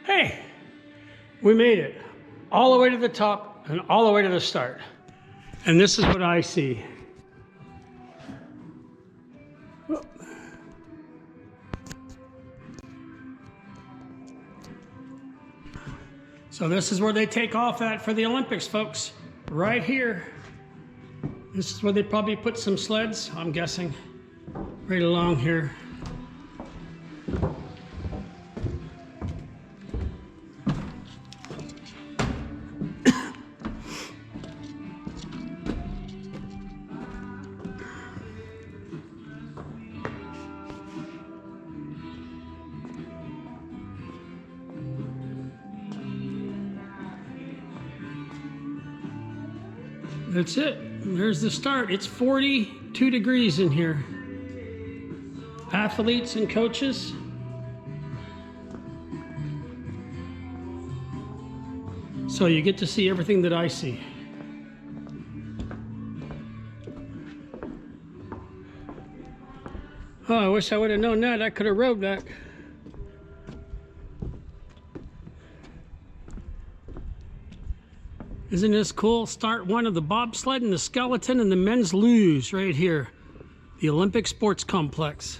Hey, we made it all the way to the top and all the way to the start. And this is what I see. So this is where they take off at for the Olympics, folks. Right here. This is where they probably put some sleds, I'm guessing, right along here. That's it. There's the start. It's 42 degrees in here. Athletes and coaches. So you get to see everything that I see. Oh, I wish I would have known that. I could have rode that. Isn't this cool? Start one of the bobsled and the skeleton and the men's luge right here. The Olympic Sports Complex.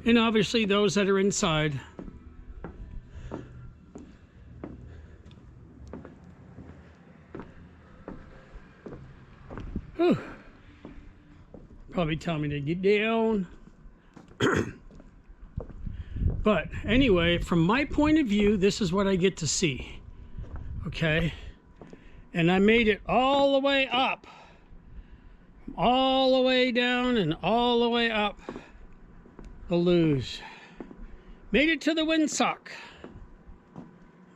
And obviously those that are inside. Whew. Probably tell me to get down. But anyway, from my point of view, this is what I get to see. Okay? And I made it all the way up, all the way down, and all the way up the luge. Made it to the windsock.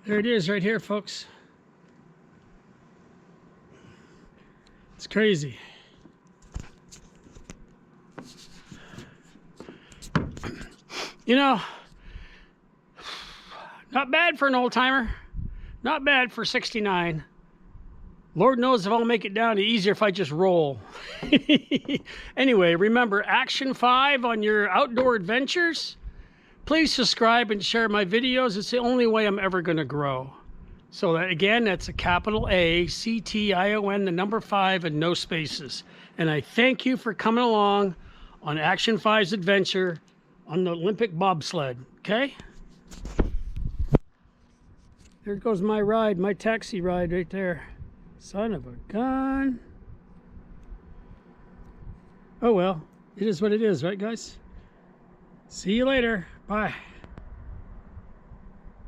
There it is right here, folks. It's crazy. You know, not bad for an old timer. Not bad for 69. Lord knows if I'll make it down easier if I just roll. Anyway, remember, Action 5 on your outdoor adventures. Please subscribe and share my videos. It's the only way I'm ever going to grow. So that, again, that's a capital A, C-T-I-O-N, the number 5, and no spaces. And I thank you for coming along on Action 5's adventure on the Olympic bobsled. Okay? There goes my ride, my taxi ride right there. Son of a gun. Oh well, it is what it is, right guys? See you later. Bye.